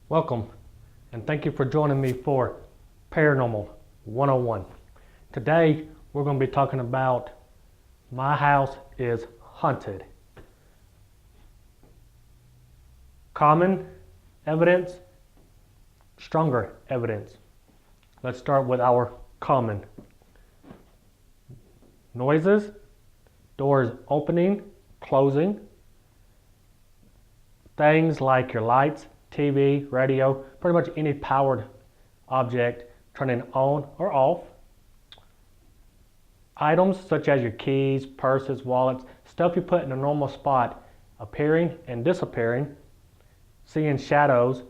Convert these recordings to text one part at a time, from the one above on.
Welcome, and thank you for joining me for Paranormal 101. Today, we're going to be talking about My House is Haunted. Common evidence, stronger evidence. Let's start with our common. Noises, doors opening, closing, things like your lights, TV, radio, pretty much any powered object turning on or off. Items such as your keys, purses, wallets, stuff you put in a normal spot appearing and disappearing, seeing shadows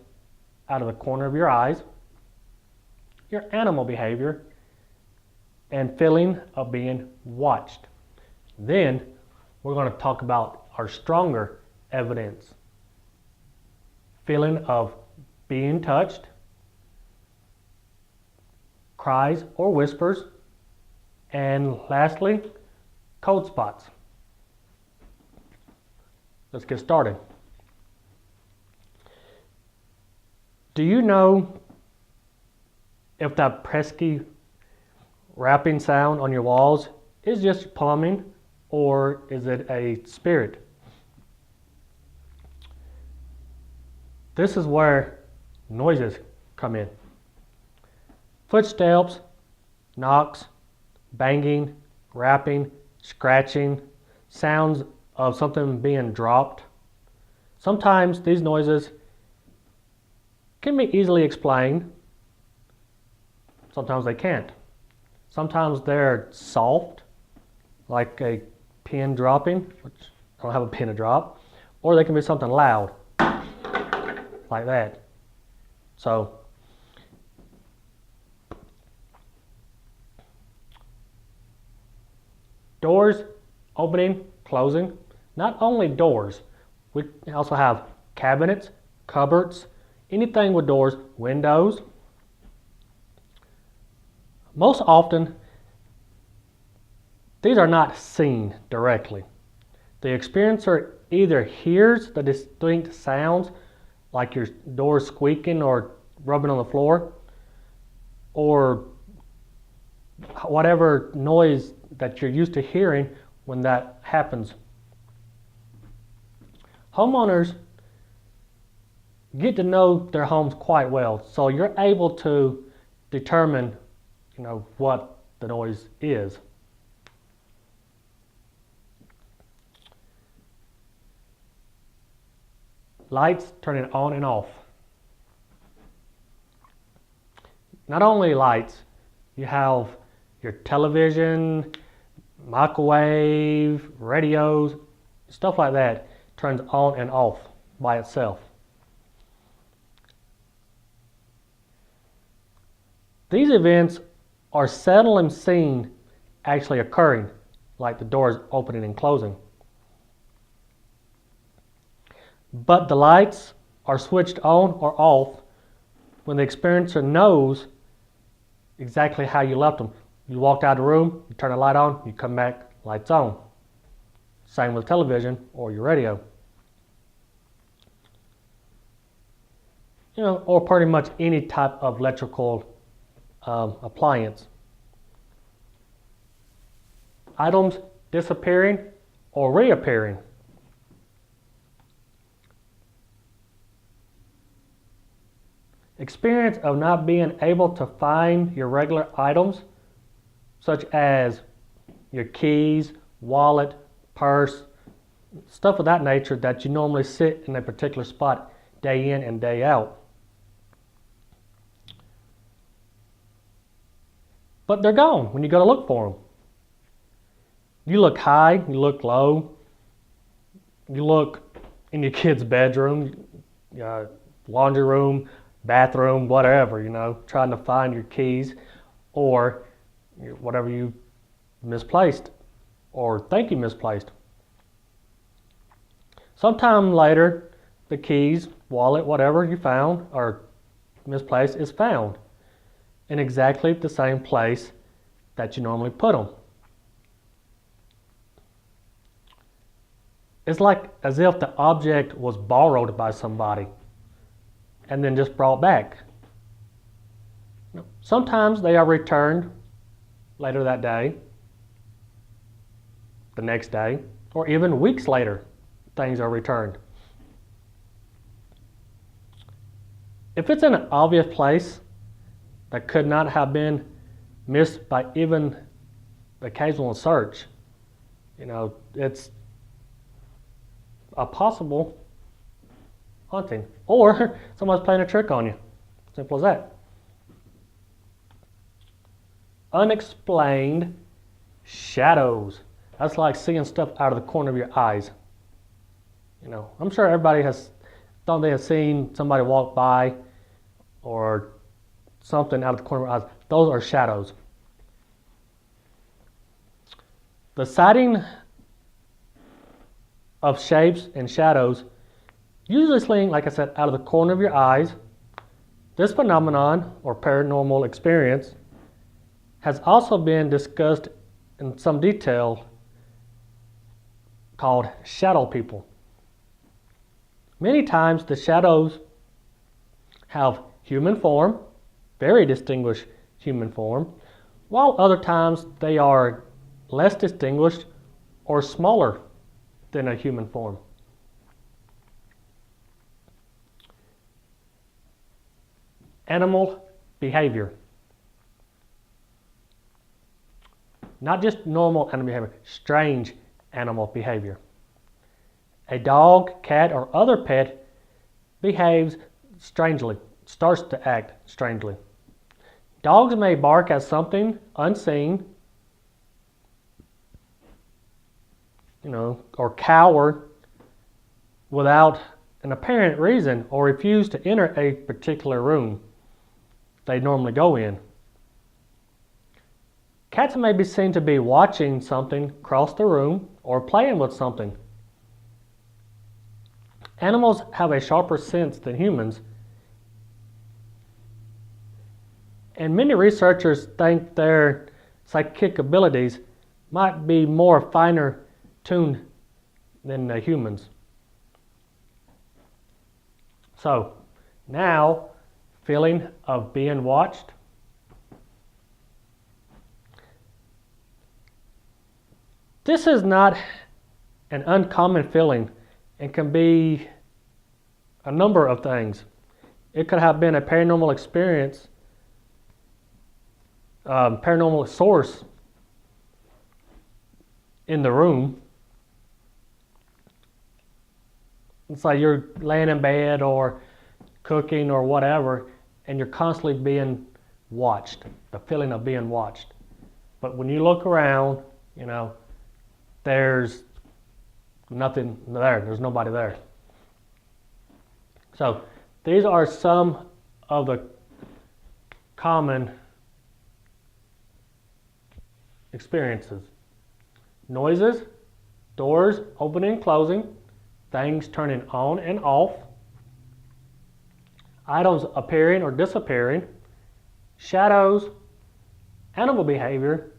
out of the corner of your eyes, your animal behavior, and feeling of being watched. Then we're going to talk about our stronger evidence. Feeling of being touched, cries or whispers, and lastly, cold spots. Let's get started. Do you know if that pesky rapping sound on your walls is just plumbing or is it a spirit? This is where noises come in. Footsteps, knocks, banging, rapping, scratching, sounds of something being dropped. Sometimes these noises can be easily explained. Sometimes they can't. Sometimes they're soft, like a pin dropping, which I don't have a pin to drop, or they can be something loud, like that. So, doors opening, closing. Not only doors, we also have cabinets, cupboards, anything with doors, windows. Most often, these are not seen directly. The experiencer either hears the distinct sounds like your door squeaking or rubbing on the floor, or whatever noise that you're used to hearing when that happens. Homeowners get to know their homes quite well, so you're able to determine, what the noise is. Lights turning on and off. Not only lights, you have your television, microwave, radios, stuff like that turns on and off by itself. These events are seldom seen actually occurring, like the doors opening and closing. But the lights are switched on or off when the experiencer knows exactly how you left them. You walked out of the room, you turn the light on, you come back, lights on. Same with television or your radio. Or pretty much any type of electrical appliance. Items disappearing or reappearing. Experience of not being able to find your regular items, such as your keys, wallet, purse, stuff of that nature that you normally sit in a particular spot day in and day out. But they're gone when you go to look for them. You look high, you look low, you look in your kid's bedroom, laundry room, bathroom, whatever, trying to find your keys or whatever you misplaced or think you misplaced. Sometime later, the keys, wallet, whatever you found or misplaced is found in exactly the same place that you normally put them. It's like as if the object was borrowed by somebody and then just brought back. Sometimes they are returned later that day, the next day, or even weeks later, things are returned. If it's in an obvious place that could not have been missed by even the occasional search, it's a possible haunting. Or someone's playing a trick on you. Simple as that. Unexplained shadows. That's like seeing stuff out of the corner of your eyes. I'm sure everybody has thought they have seen somebody walk by or something out of the corner of their eyes. Those are shadows. The sighting of shapes and shadows, usually seen, like I said, out of the corner of your eyes. This phenomenon, or paranormal experience, has also been discussed in some detail called shadow people. Many times the shadows have human form, very distinguished human form, while other times they are less distinguished or smaller than a human form. Animal behavior. Not just normal animal behavior, strange animal behavior. A dog, cat, or other pet behaves strangely, starts to act strangely. Dogs may bark at something unseen, or cower without an apparent reason, or refuse to enter a particular room they normally go in. Cats may be seen to be watching something cross the room or playing with something. Animals have a sharper sense than humans, and many researchers think their psychic abilities might be more finer tuned than humans. So, now, feeling of being watched. This is not an uncommon feeling and can be a number of things. It could have been a paranormal experience, paranormal source in the room. It's like you're laying in bed or cooking or whatever, and you're constantly being watched, the feeling of being watched. But when you look around, there's nothing there. There's nobody there. So these are some of the common experiences. Noises, doors opening and closing, things turning on and off, items appearing or disappearing, shadows, animal behavior,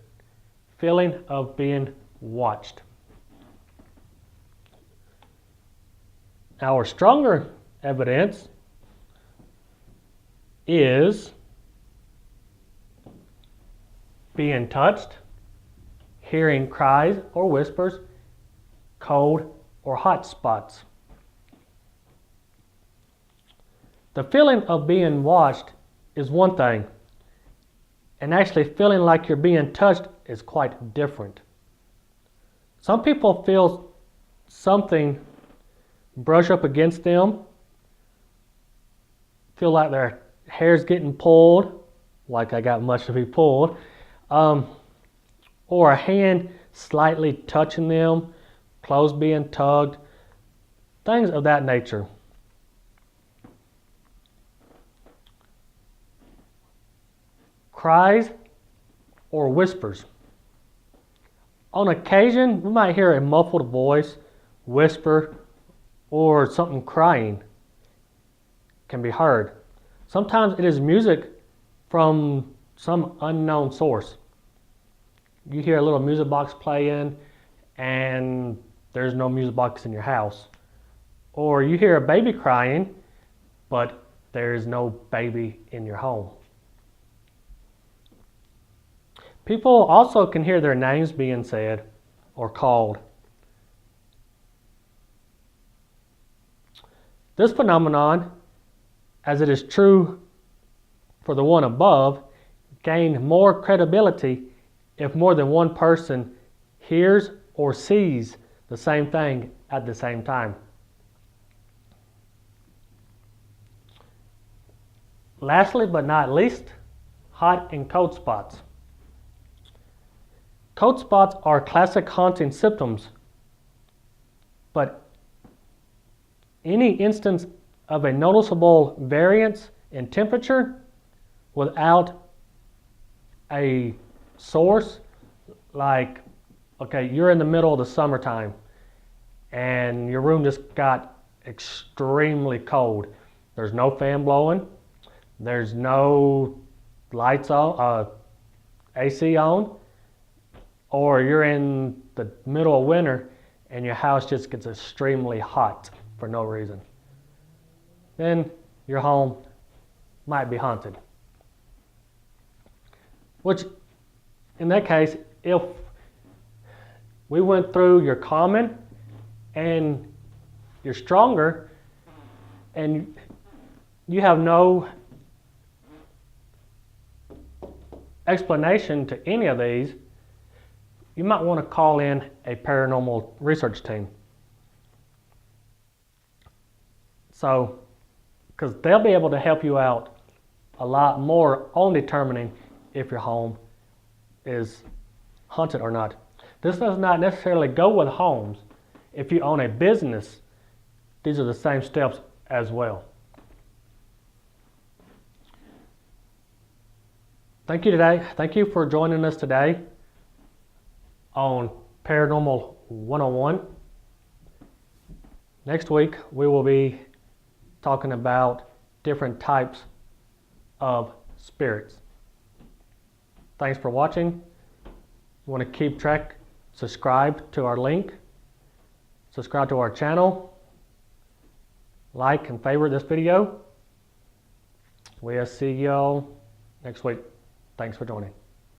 feeling of being watched. Our stronger evidence is being touched, hearing cries or whispers, cold or hot spots. The feeling of being watched is one thing, and actually feeling like you're being touched is quite different. Some people feel something brush up against them, feel like their hair's getting pulled, like I got much to be pulled, or a hand slightly touching them, clothes being tugged, things of that nature. Cries or whispers. On occasion, we might hear a muffled voice, whisper, or something crying can be heard. Sometimes it is music from some unknown source. You hear a little music box playing and there's no music box in your house. Or you hear a baby crying, but there is no baby in your home. People also can hear their names being said or called. This phenomenon, as it is true for the one above, gains more credibility if more than one person hears or sees the same thing at the same time. Lastly but not least, hot and cold spots. Cold spots are classic haunting symptoms, but any instance of a noticeable variance in temperature without a source, like, okay, you're in the middle of the summertime and your room just got extremely cold. There's no fan blowing, there's no lights on, AC on, or you're in the middle of winter and your house just gets extremely hot for no reason. Then your home might be haunted. Which, in that case, if we went through your common and you're stronger and you have no explanation to any of these, you might want to call in a paranormal research team. So, because they'll be able to help you out a lot more on determining if your home is haunted or not. This does not necessarily go with homes. If you own a business, these are the same steps as well. Thank you for joining us today on Paranormal 101. Next week, we will be talking about different types of spirits. Thanks for watching. You want to keep track, subscribe to our link, subscribe to our channel, like and favorite this video. We'll see y'all next week. Thanks for joining.